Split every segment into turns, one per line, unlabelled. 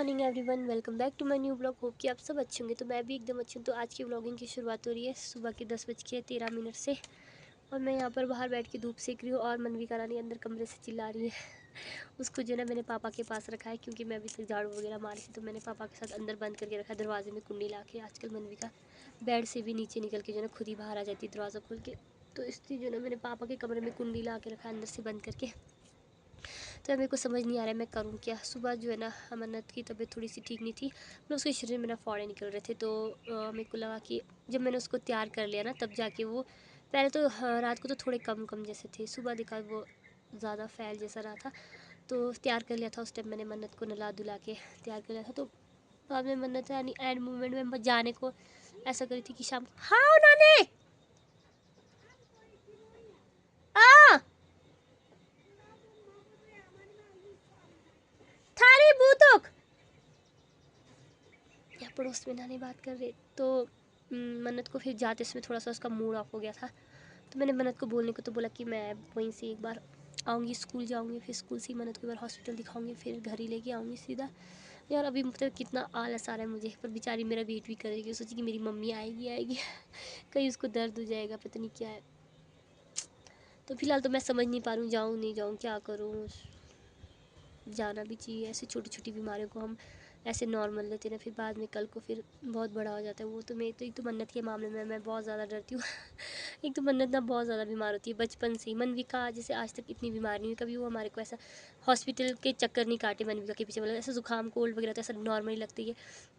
Morning everyone, welcome back to my new blog. Hope कि आप सब अच्छे होंगे। तो मैं भी एकदम अच्छी हूँ। तो आज की व्लॉगिंग की शुरुआत हो रही है सुबह के 10:13 से। और मैं यहाँ पर बाहर बैठ के धूप सेक रही हूँ और मनविका रानी अंदर कमरे से चिल्ला रही है। उसको जो है मैंने पापा के पास रखा है क्योंकि मैं अभी तक झाड़ू वगैरह मारी थी, तो मैंने पापा के साथ अंदर बंद करके रखा है दरवाजे में कुंडी ला के। आजकल मनविका बेड से भी नीचे निकल के जो है खुद ही बाहर आ जाती है दरवाज़ा खोल के। तो इसलिए जो है मैंने पापा के कमरे में कुंडी ला के रखा है अंदर से बंद करके। तो मेरे को समझ नहीं आ रहा है मैं करूँ क्या। सुबह जो है ना अमरनाथ की तबीयत थोड़ी सी ठीक नहीं थी, मतलब उसके शरीर में ना फोड़े निकल रहे थे। तो मेरे को लगा कि जब मैंने उसको तैयार कर लिया ना तब जाके वो, पहले तो रात को तो थोड़े कम कम जैसे थे, सुबह देखा वो ज़्यादा फैल जैसा रहा था। तो तैयार कर लिया था उस टाइम मैंने मन्नत को नला धुला के तैयार कर लिया था। तो बाद में मन्नत यानी एंड मोमेंट में जाने को ऐसा करी थी कि शाम को हाँ नाने आ थारी बूतुक या पड़ोस में नानी बात कर रहे। तो मन्नत को फिर जाते समय थोड़ा सा उसका मूड ऑफ हो गया था। तो मैंने मन्नत को बोलने को तो बोला कि मैं वहीं से एक बार आऊँगी, स्कूल जाऊँगी, फिर स्कूल से ही मन्नत को एक बार हॉस्पिटल दिखाऊँगी, फिर घर ही लेके आऊँगी सीधा। यार अभी मतलब कितना आलस आ रहा है मुझे, पर बेचारी मेरा वेट भी करेगी, सोची कि मेरी मम्मी आएगी आएगी कहीं उसको दर्द हो जाएगा, पता नहीं क्या है। तो फिलहाल तो मैं समझ नहीं पा रही हूँ जाऊँ नहीं जाऊँ, क्या करूँ। जाना भी चाहिए, ऐसे छोटी छोटी बीमारियों को हम ऐसे नॉर्मल लेते हैं, फिर बाद में कल को फिर बहुत बड़ा हो जाता है वो। तो मैं तो एक तो मन्नत के मामले में मैं बहुत ज़्यादा डरती हूँ एक तो मन्नत ना बहुत ज़्यादा बीमार होती है बचपन से ही। मनविका जैसे आज तक इतनी बीमार नहीं हुई कभी, वो हमारे को ऐसा हॉस्पिटल के चक्कर नहीं काटे मनविका के पीछे, मतलब ऐसा जुकाम कोल्ड वगैरह तो ऐसा नॉर्मली लगती है।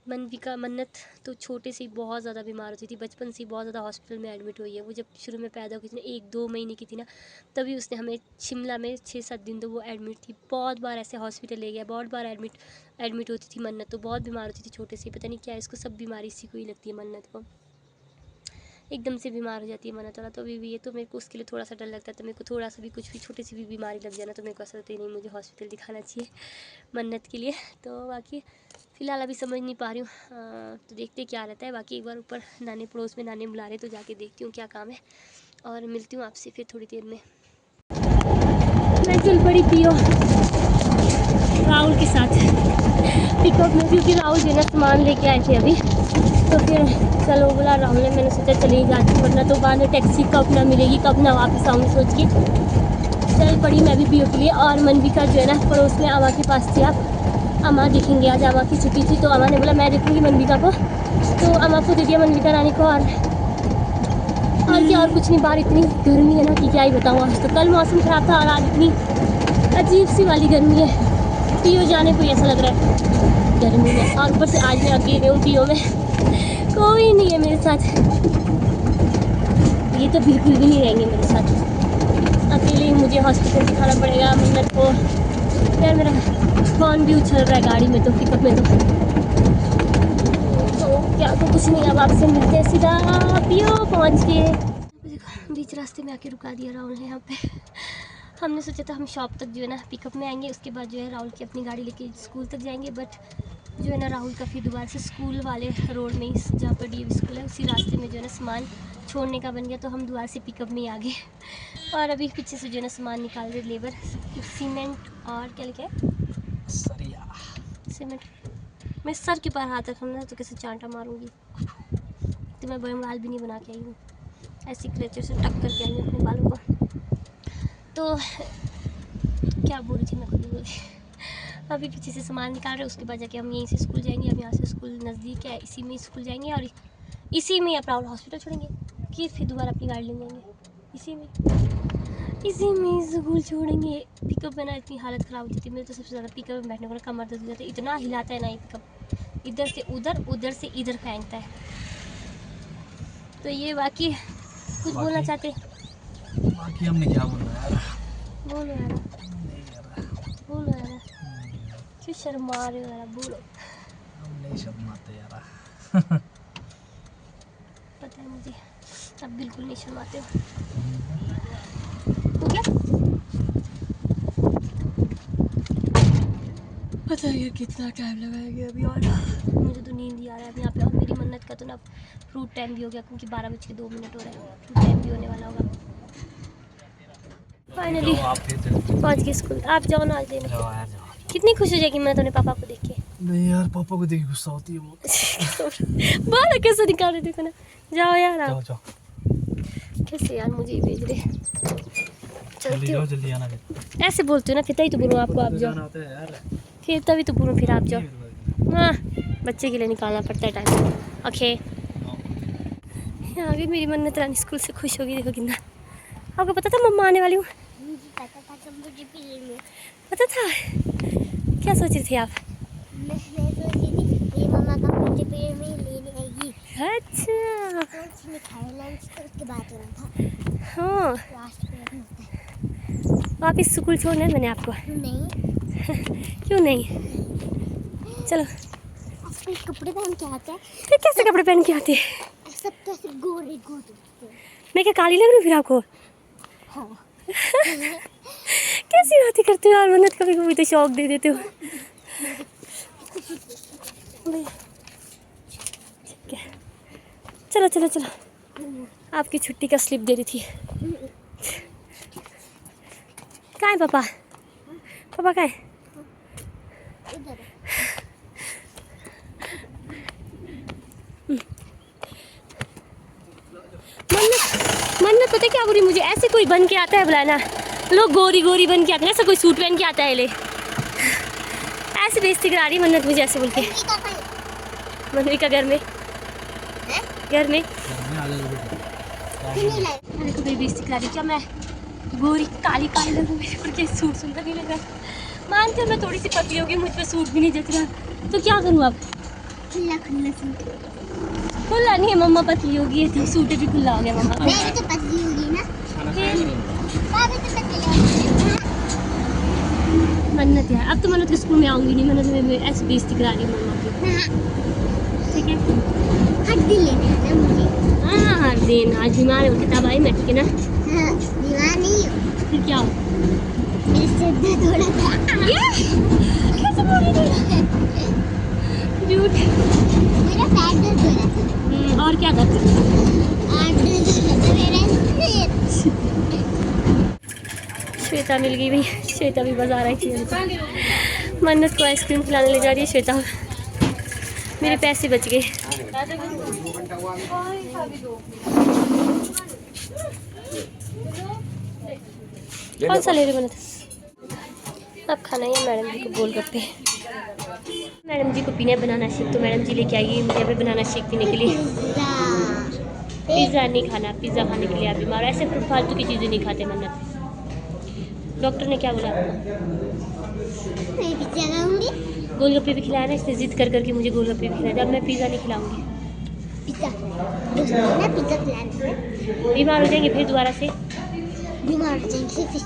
मनविका मन्नत तो छोटे से ही बहुत ज़्यादा बीमार होती थी, बचपन से ही बहुत ज़्यादा हॉस्पिटल में एडमिट हुई है। वो जब शुरू में पैदा हुई थी ना 1-2 महीने की थी ना, तभी उसने हमें शिमला में 6-7 दिन तो वो एडमिट थी। बहुत बार ऐसे हॉस्पिटल ले गया, बहुत बार एडमिट होती थी मन्नत। तो बहुत बीमार होती थी छोटे से, पता नहीं क्या इसको सब बीमारी इसी को ही लगती है मन्नत को, एकदम से बीमार हो जाती है मन्नत वाला। तो अभी भी ये तो मेरे को उसके लिए थोड़ा सा डर लगता है। तो मेरे को थोड़ा सा भी कुछ भी छोटी सी भी बीमारी लग जाना तो मेरे को ऐसा लगता है नहीं मुझे हॉस्पिटल दिखाना चाहिए मन्नत के लिए। तो बाकी फ़िलहाल अभी समझ नहीं पा रही हूँ, तो देखते क्या रहता है। बाकी एक बार ऊपर नानी पड़ोस में नानी बुला रहे तो जाके देखती हूँ क्या काम है, और मिलती हूँ आपसे फिर थोड़ी देर में। मैं चल पड़ी पियो राहुल के साथ पिकअप में, क्योंकि राहुल जो है ना सामान लेके आए थे अभी। तो फिर चलो बोला राहुल ने, मैंने सोचा चली जाती, वरना तो बाद में टैक्सी कब ना मिलेगी, कब ना वापस आऊँगी सोच के चल पड़ी मैं भी पियो के लिए। और मनविका जो है ना पड़ोस में अम्मा के पास थी। आप अम्मा दिखेंगे, आज अम्मा की छुट्टी थी तो अम्मा ने बोला मैं देखूँगी मनविका को, तो अम्मा को दे दिया मनविका रानी को। और क्या, और कुछ नहीं। बाहर इतनी गर्मी है ना कि क्या ही बताऊँ। आज तो कल मौसम ख़राब था और आज इतनी अजीब सी वाली गर्मी है, पियो जाने को ऐसा लग रहा है गर्मी में। और ऊपर से आज मैं अकेले हूँ पियो में, कोई नहीं है मेरे साथ। ये तो बिल्कुल भी नहीं रहेंगे मेरे साथ, अकेले ही मुझे हॉस्पिटल दिखाना पड़ेगा मन्नत को। यार मेरा फ़ोन भी उछल रहा है गाड़ी में, तो पिकअप में तो क्या, तो कुछ नहीं। अब आपसे मिलते हैं सीधा पियो पहुँच के। बीच रास्ते में आके रुका दिया राहुल ने यहाँ पे। हमने सोचा था हम शॉप तक जो है ना पिकअप में आएंगे, उसके बाद जो है राहुल की अपनी गाड़ी लेके स्कूल तक जाएंगे। बट जो है ना राहुल का फिर दोबारा से स्कूल वाले रोड में ही, जहाँ पर डीएवी स्कूल है उसी रास्ते में जो है ना सामान छोड़ने का बन गया। तो हम दोबारा से पिकअप में ही आ गए। और अभी पीछे से जो है ना सामान निकाल रहे लेबर, सीमेंट और क्या लिखा है, सरिया सीमेंट। मैं सर के पार हाथ रखूँगा तो कैसे चांटा मारूंगी। तो मैं बाल भी नहीं बना के आई हूँ, ऐसी क्रेचर से टक करके आई हूँ अपने बालों को। तो क्या बोल रही थी मैं, खुद ही बोल रही। अभी पीछे से सामान निकाल रहे, उसके बाद जाके हम यहीं से स्कूल जाएंगे। अब यहाँ से स्कूल नज़दीक है, इसी में स्कूल जाएंगे और इसी में अपना हॉस्पिटल छोड़ेंगे, फिर दोबारा अपनी गाड़ी ले जाएंगे इसी में स्कूल छोड़ेंगे। पिकअप में ना इतनी हालत ख़राब होती थी मेरी, तो सबसे ज़्यादा पिकअप में बैठने को कमर दर्द हो जाता है, इतना हिलाता है ना ये पिकअप, इधर से उधर उधर से इधर फेंकता है। तो ये बाकी कुछ बोलना चाहते,
बाकी हमने क्या बोलना यार,
बोलो यार, बोलो यार, क्यों शर्मा रहे हो यार, बोलो।
हम नहीं शर्माते यार
पता है मुझे, अब बिल्कुल नहीं शर्माते हो। तो क्या पता है कितना टाइम लगाएंगे अभी, और मुझे तो नींद ही आ रहा है अब यहाँ पे। और मेरी मन्नत का तो ना फ्रूट टाइम भी हो गया, क्योंकि 12:02 हो रहा है, फ्रूट टाइम भी होने वाला होगा। फाइनली पहुँच गए स्कूल। आप जाओ ना आज लेने। कितनी खुश हो जाएगी मैं तुम्हें पापा को देख के।
नहीं यार, पापा को देख के गुस्सा होती है बहुत।
बाहर कैसे निकाल रहे देखो ना। जाओ यार
जाओ
आप।
जाओ,
कैसे यार मुझे ही भेज रहे।
जल्दी
चलती
जाओ,
हूँ।
जल्दी आना फिर।
ऐसे बोलते हो ना फिर तभी तो बोलूँ आपको आप
तो
जाओ।
जाना होता है यार।
फिर तभी तो बोलूँ फिर आप जाओ।
नहीं,
हाँ बच्चे के लिए निकालना पड़ता है टाइम। ओके यहाँ भी मेरी मन्नत रानी स्कूल से खुश होगी देखो कितना। आपको पता था मम्मा आने वाली हूँ?
मुझे पता था कि मुझे पीने
पता था? क्या सोच रही थी आप?
मैं सोच रही थी मेरी मम्मा का मुझे पीरियड में लेने आएगी।
अच्छा
तो उसने खाया लंच तो उसके बाद होना था।
हाँ
लास्ट पीरियड में होता है।
वापिस स्कूल छोड़ना है मैंने आपको।
नहीं,
क्यों नहीं? चलो
ऐसे कपड़े पहन के आते हैं।
फिर कैसे कपड़े पहन के आते हैं?
सब तो ऐसे गोरे गोरे दिखते हैं।
मैं क्या काली लग रही हूँ फिर आपको?
हाँ।
कैसी बातें करते हो यार मन्नत, कभी कभी तो शौक दे देते हो। ठीक है चलो चलो चलो, आपकी छुट्टी का स्लिप दे रही थी। कहाँ है पापा? पापा कहाँ है?
इधर
मन्नत मन्नत पता है क्या बोली मुझे? ऐसे कोई बन के आता है बुलाना, लोग गोरी गोरी बन के आते हैं, ऐसा कोई सूट पहन के आता है ले, ऐसे बेइज्जती करा रही है मन्नत मुझे ऐसे बोल के। मनवी का घर में, घर में
आ जाओ
नहीं लाए।
देखो मेरी बेइज्जती करा रही। क्या मैं गोरी काली काली लगूँ? मेरे पर क्या सूट सुंदर नहीं लग रहा? मानते हो मैं थोड़ी सी पतली होगी, मुझ पर सूट भी नहीं जच रहा, तो क्या करूँ अब?
खुला खुला सूट।
खुला नहीं है, मम्मा पतली होगी तो सूट भी खुला हो गया मम्मा का।
मैं भी तो पतली होगी ना।
फिर
मैं भी तो पतली होगी।
मन्नत यार, अब तो मन्नत के स्कूल में आऊँगी नहीं, मन्नत में ऐसी बेइज्जती करा रही हूँ मम्मा की। ठीक है
हट दिल लेने आना मुझे।
हाँ हर दिन आज बीमार है, किताब आई मैं ठीक है ना?
हाँ, दीवार नहीं हो।
फिर क्या हो?
मेरे सिर दर्द हो रहा था।
कैसे बोल रही थी? झूठ।
मेरा पैर दर्द हो रहा था।
और क्या करते हो?
आज मेरा सिर।
श्वेता मिल गई भाई, श्वेता भी बाजार आई थी। मन्नत को आइसक्रीम खिलाने ले जा रही है श्वेता। मेरे पैसे बच गए। कौन सा ले रहे हो मन्नत? अब खाना है मैडम जी को गोलगप्पे। मैडम जी को पीना बनाना शेक, तो मैडम जी लेके आएगी मुझे अभी बनाना शेक पीने के लिए। पिज़्ज़ा नहीं खाना, पिज़्ज़ा खाने के लिए आप बीमार, ऐसे फालतू की चीज़ें नहीं खाते मन्नत। डॉक्टर ने क्या बोला आपको?
मैं पिज्जा खाऊंगी।
गोलगप्पे भी खिलाया ना, इसने जिद कर करके मुझे गोलगप्पे भी खिलाया। अब मैं पिज़्ज़ा नहीं खिलाऊंगी,
पिज्जा ना, पिज्जा खिलाना।
बीमार हो जाएंगे फिर दोबारा से।
बीमार हो जाएंगे फिर से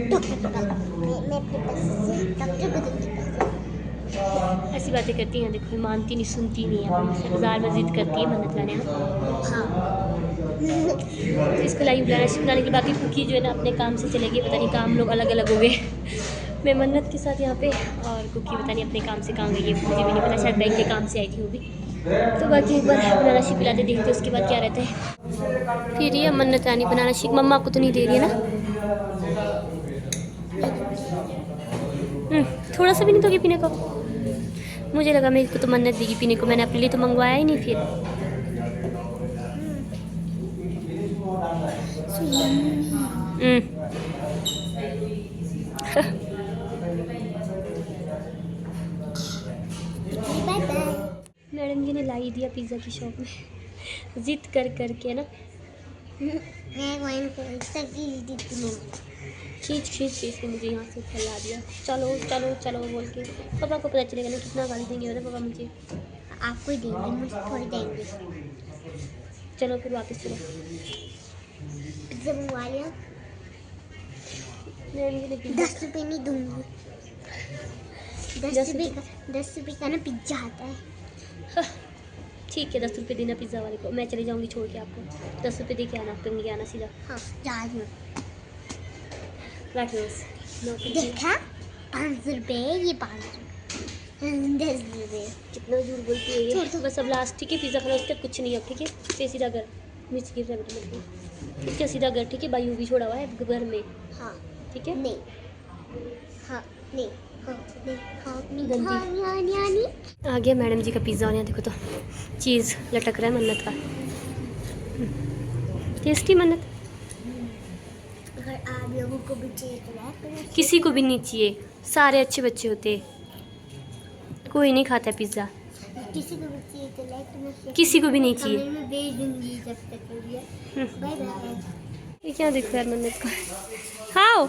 डॉक्टर के पास। मैं अपने पास से डॉक्टर को दूंगी पैसे।
ऐसी बातें करती हैं देखो, मानती नहीं सुनती नहीं है, मुझसे बाजार में जिद करती है मन्नत लाने ना। तो इसको लाई बुलाना शिखलाने के, बाकी कुकी जो है ना अपने काम से चले गई, पता नहीं काम लोग अलग अलग हो गए। मैं मन्नत के साथ यहाँ पे, और कुकी पता नहीं अपने काम से कहाँ गई है, मुझे भी नहीं पता, शायद बैंक के काम से आई थी वो भी। तो बाकी एक बार बनाना शेक पिलाते देखते उसके बाद क्या रहता है। फिर ये मन्नत रानी बनाना शेक, मम्मा आपको तो नहीं दे रही है ना? थोड़ा सा भी नहीं दोगे पीने को? मुझे लगा मेरे को तो मन्नत देगी पीने को, मैंने अपने लिए तो मंगवाया ही नहीं। फिर
बाय बाय।
मैडम जी ने लाई दिया पिज़्ज़ा की शॉप में, जिद कर करके ना,
मैं वाइन को सकी देती हूँ।
खींच खींच के इसने मुझे यहाँ से फैला दिया। चलो चलो चलो बोल के पापा को पता चलेगा ना कितना गाली देंगे ना पापा मुझे।
आपको ही देंगे, मुझे थोड़ी देंगे।
चलो फिर वापस चलो।
पिज्जा मंगवा लिया।
मैडम जी ने पिज़्ज़ा
10 रुपये नहीं दूंगी। 10 रुपये का ना पिज्जा आता है।
ठीक है 10 रुपये देना पिज़्ज़ा वाले को, मैं चली जाऊँगी छोड़ के आपको। 10 रुपये दे के आना, फिर नहीं आना सीधा।
हाँ, जहाज में
बैठो बस।
देखा 500 रुपये, ये 500 10 रुपये।
कितना झूठ बोलती है ये। बस अब लास्ट ठीक है, पिज़्ज़ा खाना उसके कुछ नहीं अब ठीक है। फिर सीधा घर, मिर्च गिर रहा है बेटा मेरे को। ठीक है सीधा घर, ठीक है। बायू भी छोड़ा हुआ है घर में,
हाँ
ठीक है।
नहीं, हाँ नहीं।
आ गया मैडम जी का पिज़्ज़ा और यहाँ देखो तो चीज़ लटक रहा है मन्नत का। टेस्टी मन्नत।
अगर आप लोगों को भी चाहिए तो लाइक
किसी को भी नहीं चाहिए, सारे अच्छे बच्चे होते, कोई नहीं खाता पिज़्ज़ा,
किसी को भी चाहिए तो लाइक
किसी को भी नहीं चाहिए।
मैं भेज दूंगी जब तक के लिए। Bye bye.
ये क्या देखो यार मन्नत का। खाओ,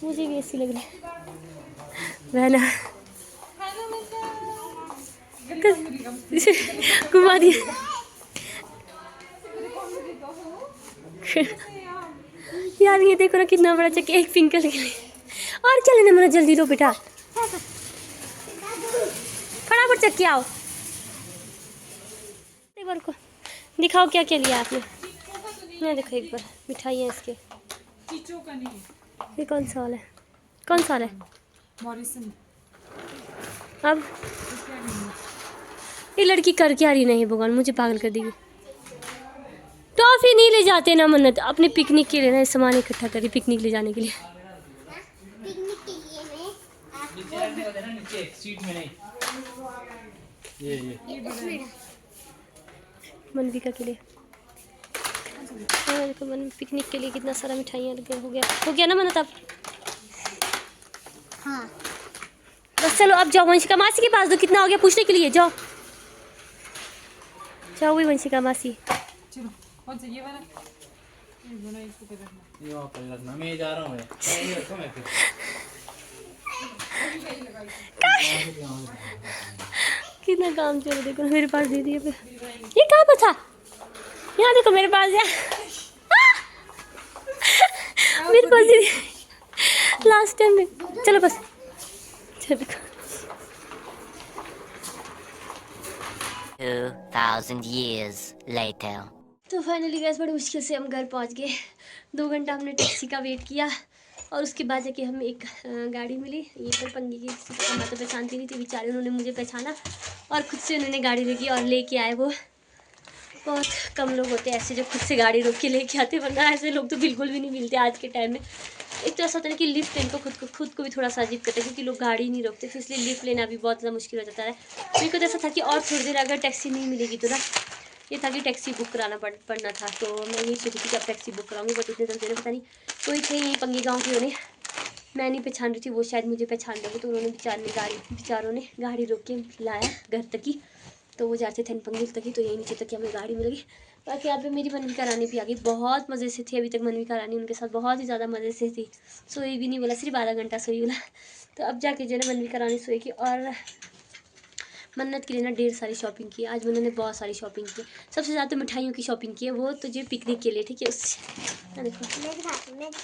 मुझे भी ऐसी लग रही है बहना। घुमा दिया। यार ये देखो ना कितना बड़ा चक्के, एक पिंक कलर के लिए। और क्या लेना मेरा, जल्दी लो बेटा, फटाफट चक्के आओ। एक बार को दिखाओ क्या क्या लिया आपने। मैं देखो एक बार मिठाई है इसके। ये कौन सा वाला है, कौन सा वाला है
मॉरिसन।
अब ये लड़की कर क्या रही नहीं भगवान, मुझे पागल कर देगी। टॉफी नहीं ले जाते ना मन्नत, अपने पिकनिक के लिए ना सामान इकट्ठा करी पिकनिक ले जाने के लिए।
पिकनिक के लिए मैं
नीचे सीट में नहीं, ये
मनविका के लिए। देखो मन पिकनिक के लिए कितना सारा मिठाइयाँ हो गया ना मन्नत। अब
हाँ
बस चलो अब जाओ वंशिका मासी के पास, दो कितना हो गया पूछने के लिए। जाओ जाओ वही वंशिका मासी।
चलो कौन सा ये वाला, ये बना इसको पे रखना, ये वहाँ पर रखना, मैं जा रहा हूँ। ये रखो मैं फिर
कितना काम चल, देखो मेरे पास दे दिया फिर। ये कहाँ पर था, यहाँ देखो मेरे पास है। मेरे पास दे दिया लास्ट टाइम में। चलो बस चलो।
2000 years later.
तो फाइनली गैस बड़ी मुश्किल से हम घर पहुंच गए। 2 घंटा हमने टैक्सी का वेट किया और उसके बाद जाके हमें एक गाड़ी मिली। ये पर पंगी की किसी को मैं तो पहचानती नहीं थी, बेचारे उन्होंने मुझे पहचाना और खुद से उन्होंने गाड़ी लेके और लेके आए। वो बहुत कम लोग होते हैं ऐसे जो खुद से गाड़ी रोक के लेके आते, वरना ऐसे लोग तो बिल्कुल भी नहीं मिलते आज के टाइम में। एक तो ऐसा होता है कि लिफ्ट इनको खुद को भी थोड़ा सा अजीब करता है क्योंकि लोग गाड़ी नहीं रोकते, फिर इसलिए लिफ्ट लेना भी बहुत ज़्यादा मुश्किल हो जाता है। मेरे को तो ऐसा था कि और थोड़ी देर अगर टैक्सी नहीं मिलेगी तो ना, ये था कि टैक्सी बुक कराना पड़ना था। तो मैं यही सोची थी कि अब टैक्सी बुक कराऊंगी, बट इतने जल्दी पता नहीं कोई थे यहीं पंगे गाँव के उन्हें मैं नहीं पहचान रही थी, वो शायद मुझे पहचान रहे, तो उन्होंने बेचारों ने गाड़ी रोक के लाया घर तक ही। तो वो जाते थे पंगिल तक ही, तो यही नीचे तक ही हमें गाड़ी मिल गई। बाकी यहाँ पे मेरी मनविका रानी भी आ गई, बहुत मज़े से थी। अभी तक मनविका रानी उनके साथ बहुत ही ज़्यादा मज़े से थी, सोई भी नहीं बोला, सिर्फ आधा घंटा सोई बोला। तो अब जाके जो है ना मनविका रानी सोएगी। और मन्नत के लिए ना ढेर सारी शॉपिंग की आज मैंने, बहुत सारी शॉपिंग की। सबसे ज़्यादा तो मिठाइयों की शॉपिंग की है, वो तो जो पिकनिक के लिए, ठीक है। उससे देखो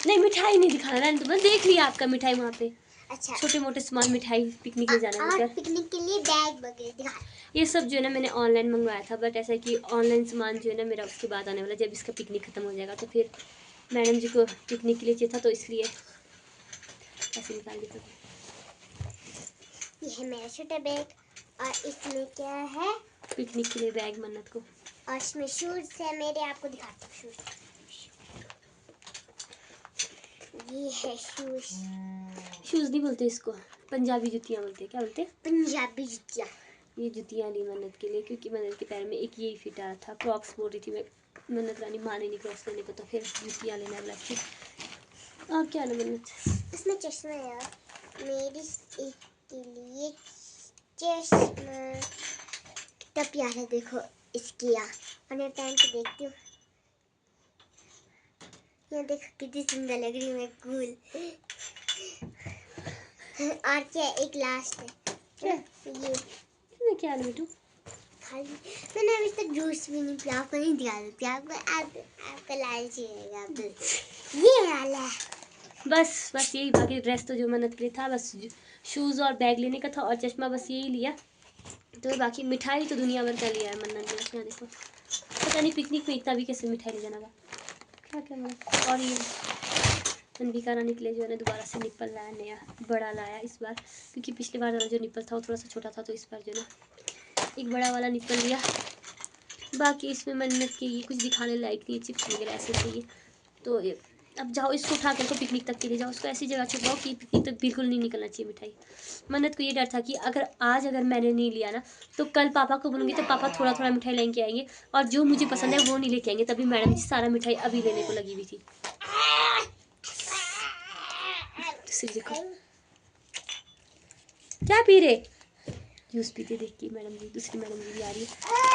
नहीं मिठाई नहीं दिखाना रहने, तो मैं देख लिया आपका मिठाई वहाँ पे।
अच्छा
छोटे मोटे सामान मिठाई पिकनिक ले जाना
और
है।
पिकनिक के लिए बैग वगैरह दिखा।
ये सब जो है ना मैंने ऑनलाइन मंगवाया था, बट ऐसा है कि ऑनलाइन सामान जो है ना मेरा उसके बाद आने वाला, जब इसका पिकनिक ख़त्म हो जाएगा। तो फिर मैडम जी को पिकनिक के लिए चाहिए था, तो इसलिए ऐसे निकाल दिया था।
ये है मेरा छोटा बैग और इसमें क्या है,
पिकनिक के लिए बैग मन्नत को।
और इसमें शूज है मेरे, आपको दिखाता हूँ शूज। ये है शूज,
शूज़ नहीं बोलते इसको, पंजाबी जुतियाँ बोलते हैं। क्या बोलते हैं?
पंजाबी जुतियाँ।
ये जुतियाँ ली मन्नत के लिए क्योंकि मन्नत के पैर में एक यही फिट आ रहा था। क्रॉक्स बोल रही थी मैं, मन्नत रानी माने नहीं क्रॉक्स लेने को, तो फिर जुतियाँ लेना ब्लैक की। और क्या ना मन्नत,
इसमें चश्मा है यार, मेरी एक के लिए चश्मा कितना प्यारा, देखो इसकी यार। और मैं पहन के देखती हूँ, ये देखो कितनी सुंदर लग रही है मैं, कूल। और क्या एक लास्ट है
क्या
ये
इसमें क्या है बेटू?
खाली, मैंने अभी तक जूस भी नहीं पिया, आपको नहीं दिखा सकती, आपका लालच रहेगा। ये वाला
बस यही, बाकी ड्रेस तो जो मन्नत के लिए था, बस शूज़ और बैग लेने का था और चश्मा, बस यही लिया। तो बाकी मिठाई तो दुनिया भर का लिया है मन्नत ने। यहाँ देखो, पता नहीं पिकनिक में इतना भी कैसे मिठाई ले जाना था, क्या क्या मन्नत। और ये मनविका रानी के लिए जो है ना दोबारा से निप्पल लाया, नया बड़ा लाया इस बार, क्योंकि पिछली बार जो निप्पल था वो थोड़ा सा छोटा था, तो इस बार जो है ना एक बड़ा वाला निप्पल लिया। बाकी इसमें मन्नत के ये कुछ दिखाने लायक नहीं, चिप्स वगैरह ऐसे चाहिए। तो अब जाओ इसको उठा कर पिकनिक तक के लिए जाओ, उसको ऐसी जगह छुपाओ कि पिकनिक तक बिल्कुल नहीं निकलना चाहिए मिठाई। मन्नत को ये डर था कि अगर मैंने नहीं लिया ना तो कल पापा को बोलूँगी तो पापा थोड़ा थोड़ा मिठाई लेके आएंगे और जो मुझे पसंद है वो नहीं लेके आएंगे। तभी मैडम जी सारा मिठाई अभी लेने को लगी हुई थी। देखो क्या पी रहे, जूस पीते देख के मैडम जी, दूसरी मैडम जी भी आ रही है।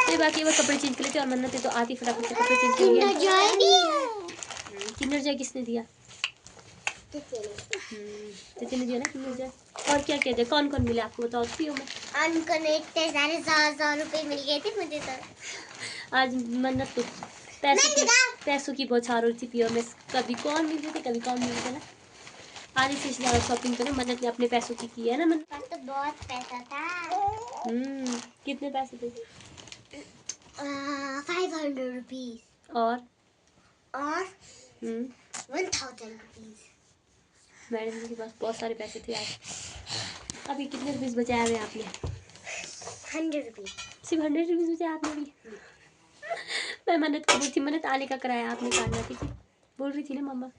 तो बाकी वो कपड़े चेंज कर लेते और मन्नत तो आती फटाफट से कपड़े चेंज कर लिया। किंडर जॉय किसने दिया? तिथि ने दिया ना किंडर जॉय। और क्या क्या दिया, कौन कौन मिला आपको बताओ तो पियो में।
उनको इतने सारे 100 रुपए मिल गए थे मुझे तो।
आज मन्नत को पैसों की बौछार हो रही थी पियो में, कभी कौन मिल रहे थे कभी कौन मिल रहे थे ना। आधी से ज़्यादा शॉपिंग तो ना मन्नत ने अपने पैसों की है ना मन्नत।
तो बहुत पैसा था।
कितने पैसे थे?
500 रुपीज
और
1000 रुपीज।
मैडम जी के पास बहुत सारे पैसे थे आज। अभी कितने रुपीज़ बचाए हुए आपने?
100 रुपीज।
सिर्फ 100 रुपीज़ बचाए आपने भी? मैं मन्नत को बोल थी, मन्नत आने का किराया आपने काटना थी कि बोल रही थी ना मम्मा।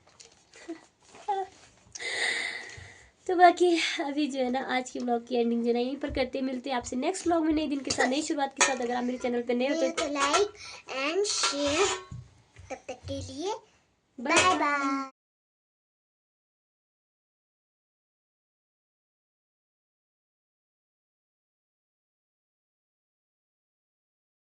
तो बाकी अभी जो है ना आज की ब्लॉग की एंडिंग जो है ना यहीं पर करते मिलते हैं आपसे नेक्स्ट ब्लॉग में नए दिन के साथ नई शुरुआत के साथ। अगर आप मेरे चैनल पे नए हो तो
लाइक एंड शेयर। तब तक के लिए बाय बाय।